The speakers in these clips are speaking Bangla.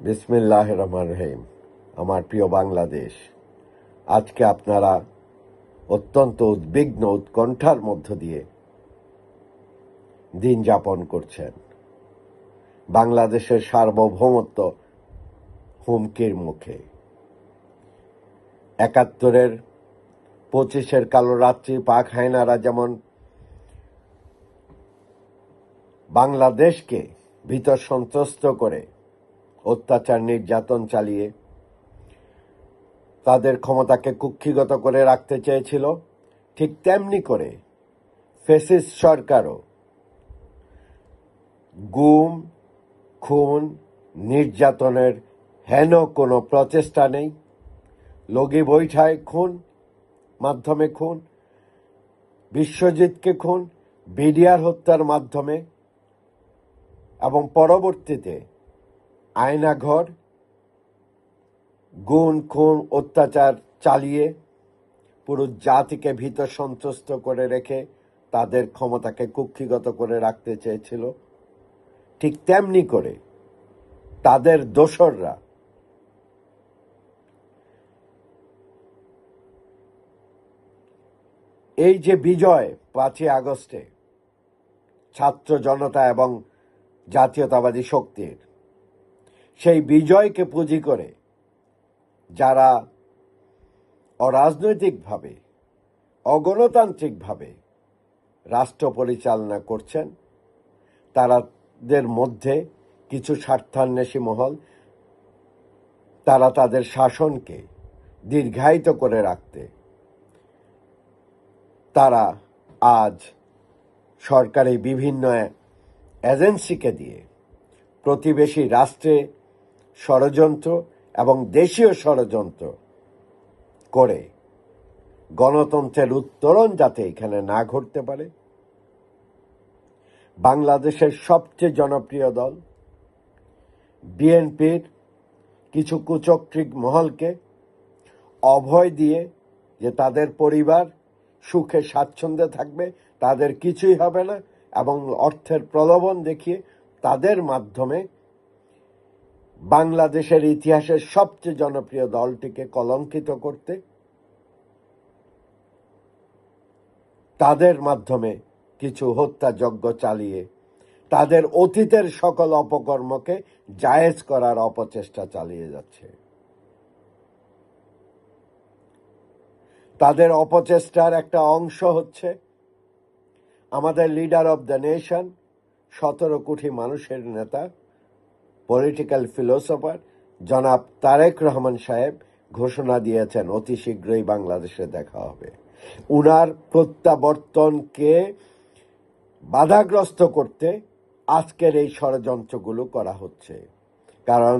বিসমিল্লাহির রহমানির রহিম। আমার প্রিয় বাংলাদেশ, আজকে আপনারা অত্যন্ত উদ্বিগ্ন উৎকণ্ঠার মধ্য দিয়ে দিন যাপন করছেন। বাংলাদেশের সার্বভৌমত্ব হুমকির মুখে। ৭১-এর ২৫-এর কালো রাত্রি পাক হায়নারা যেমন বাংলাদেশকে ভীত সন্ত্রস্ত করে অত্যাচার নির্যাতন চালিয়ে তাদের ক্ষমতাকে কুক্ষিগত করে রাখতে চেয়েছিল, ঠিক তেমনি করে ফ্যাসিস্ট সরকারও গুম, খুন, নির্যাতনের হেন কোনো প্রচেষ্টা নেই। লগি বৈঠায় খুন, মাধ্যমে খুন, বিশ্বজিৎকে খুন, বিডিআর হত্যার মাধ্যমে এবং পরবর্তীতে আয়নাঘর, গুম, খুন, অত্যাচার চালিয়ে পুরো জাতিকে ভীত সন্ত্রস্ত করে রেখে তাদের ক্ষমতাকে কুক্ষিগত করে রাখতে চেয়েছিল। ঠিক তেমনি করে তাদের দোসররা এই যে বিজয় ৫ই আগস্টে ছাত্র জনতা এবং জাতীয়তাবাদী শক্তির, সেই বিজয়কে পুঁজি করে যারা অরাজনৈতিকভাবে, অগণতান্ত্রিকভাবে রাষ্ট্র পরিচালনা করছেন, তাদের মধ্যে কিছু স্বার্থান্বেষী মহল, তারা তাদের শাসনকে দীর্ঘায়িত করে রাখতে তারা আজ সরকারি বিভিন্ন এজেন্সিকে দিয়ে প্রতিবেশী রাষ্ট্রে ষড়যন্ত্র এবং দেশীয় ষড়যন্ত্র করে গণতন্ত্রের উত্তরণ যাতে এখানে না ঘটতে পারে, বাংলাদেশের সবচেয়ে জনপ্রিয় দল বিএনপির কিছু কুচক্রী মহলকে অভয় দিয়ে যে তাদের পরিবার সুখে স্বাচ্ছন্দ্যে থাকবে, তাদের কিছুই হবে না, এবং অর্থের প্রলোভন দেখিয়ে তাদের মাধ্যমে বাংলাদেশের ইতিহাসের সবচেয়ে জনপ্রিয় দলটিকে কলঙ্কিত করতে, তাদের মাধ্যমে কিছু হত্যাযজ্ঞ চালিয়ে তাদের অতীতের সকল অপকর্মকে জায়েজ করার অপচেষ্টা চালিয়ে যাচ্ছে। তাদের অপচেষ্টার একটা অংশ হচ্ছে আমাদের লিডার অব দ্য নেশন, ১৭ কোটি মানুষের নেতা, পলিটিক্যাল ফিলোসফার জনাব তারেক রহমান সাহেব ঘোষণা দিয়েছেন অতি শীঘ্রই বাংলাদেশে দেখা হবে। উনার প্রত্যাবর্তনকে বাধাগ্রস্ত করতে আজকের এই ষড়যন্ত্রগুলো করা হচ্ছে। কারণ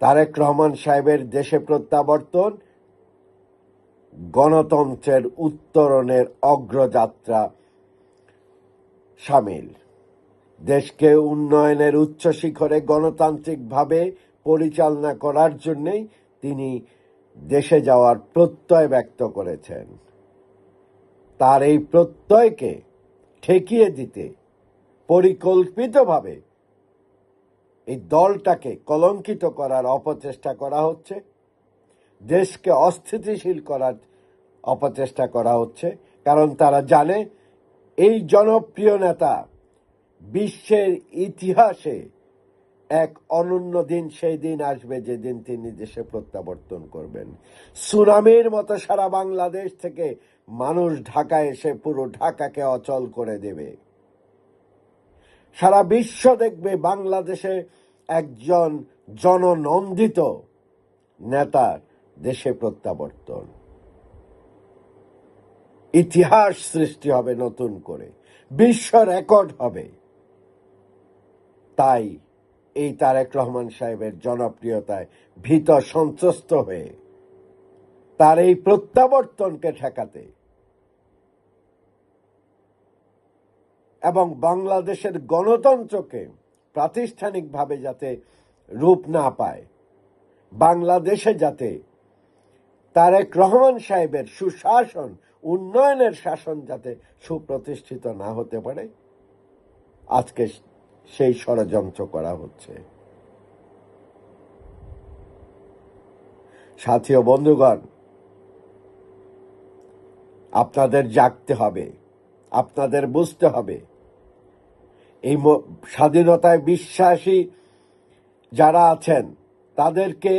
তারেক রহমান সাহেবের দেশে প্রত্যাবর্তন গণতন্ত্রের উত্তরণের অগ্রযাত্রা সামিল। দেশকে উন্নয়নের উচ্চ শিখরে গণতান্ত্রিকভাবে পরিচালনা করার জন্যই তিনি দেশে যাওয়ার প্রত্যয় ব্যক্ত করেছেন। তার এই প্রত্যয়কে ঠেকিয়ে দিতে পরিকল্পিতভাবে এই দলটাকে কলঙ্কিত করার অপচেষ্টা করা হচ্ছে, দেশকে অস্থিতিশীল করার অপচেষ্টা করা হচ্ছে। কারণ তারা জানে এই জনপ্রিয় নেতা বিশ্বের ইতিহাসে এক অনন্য দিন, সেই দিন আসবে যেদিন তিনি দেশে প্রত্যাবর্তন করবেন। সুনামির মতো সারা বাংলাদেশ থেকে মানুষ ঢাকায় এসে পুরো ঢাকাকে অচল করে দেবে। সারা বিশ্ব দেখবে বাংলাদেশে একজন জননন্দিত নেতার দেশে প্রত্যাবর্তন। ইতিহাস সৃষ্টি হবে নতুন করে, বিশ্ব রেকর্ড হবে। তাই এই তারেক রহমান সাহেবের জনপ্রিয়তায় ভীত সন্ত্রস্ত হয়ে তার এই প্রত্যাবর্তনকে ঠেকাতে এবং বাংলাদেশের গণতন্ত্রকে প্রাতিষ্ঠানিকভাবে যাতে রূপ না পায়, বাংলাদেশে যাতে তারেক রহমান সাহেবের সুশাসন, উন্নয়নের শাসন যাতে সুপ্রতিষ্ঠিত না হতে পারে, আজকে সেই ষড়যন্ত্র করা হচ্ছে। সাথী ও বন্ধুগণ, আপনাদের জাগতে হবে, আপনাদের বুঝতে হবে এই স্বাধীনতায় বিশ্বাসী যারা আছেন তাদেরকে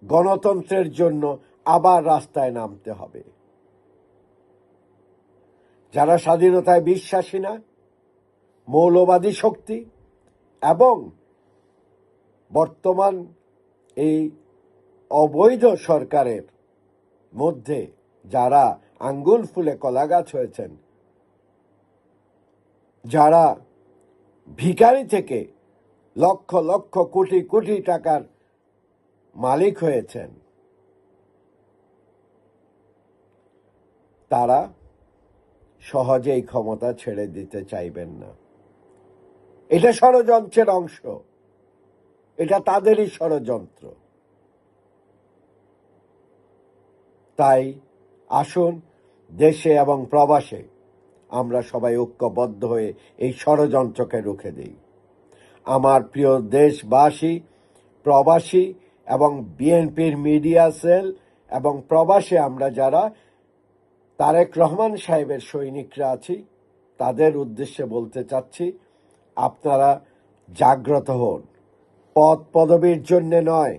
গণতন্ত্রের জন্য আবার রাস্তায় নামতে হবে। যারা স্বাধীনতায় বিশ্বাসী না, মৌলবাদী শক্তি এবং বর্তমান এই অবৈধ সরকারের মধ্যে যারা আঙ্গুল ফুলে কলা গাছ হয়েছেন, যারা ভিখারি থেকে লক্ষ লক্ষ কোটি কোটি টাকার মালিক হয়েছেন, তারা সহজেই ক্ষমতা ছেড়ে দিতে চাইবেন না। এটা ষড়যন্ত্রের অংশ, এটা তাদেরই ষড়যন্ত্র। তাই আসুন দেশে এবং প্রবাসে আমরা সবাই ঐক্যবদ্ধ হয়ে এই ষড়যন্ত্রকে রুখে দিই। আমার প্রিয় দেশবাসী, প্রবাসী এবং বিএনপির মিডিয়া সেল এবং প্রবাসে আমরা যারা তারেক রহমান সাহেবের সৈনিকরা আছি, তাদের উদ্দেশ্যে বলতে চাচ্ছি, আপনারা জাগ্রত হন। পদ পদবীর জন্য নয়,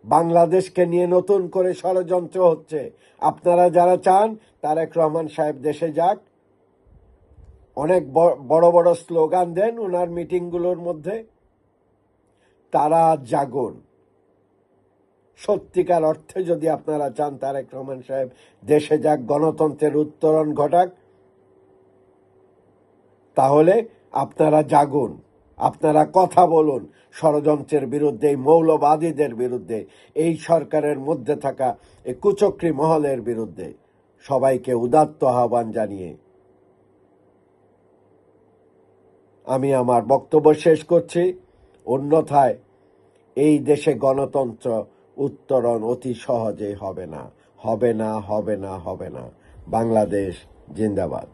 বাংলাদেশকে নিয়ে নতুন করে ষড়যন্ত্র হচ্ছে। আপনারা যারা চান তারেক রহমান সাহেব দেশে যাক, অনেক বড় বড় স্লোগান দেন ওনার মিটিংগুলোর মধ্যে, তারা জাগুন। সত্যিকার অর্থে যদি আপনারা চান তারেক রহমান সাহেব দেশে যাক, গণতন্ত্রের উত্তরণ ঘটাক, তাহলে আপনারা জাগুন, আপনারা কথা বলুন ষড়যন্ত্রের বিরুদ্ধে, এই মৌলবাদীদের বিরুদ্ধে, এই সরকারের মধ্যে থাকা এই কুচক্রী মহলের বিরুদ্ধে। সবাইকে উদাত্ত আহ্বান জানিয়ে আমি আমার বক্তব্য শেষ করছি। অন্যথায় এই দেশে গণতন্ত্র উত্তরণ অতি সহজে হবে না, হবে না, হবে না, হবে না। বাংলাদেশ জিন্দাবাদ।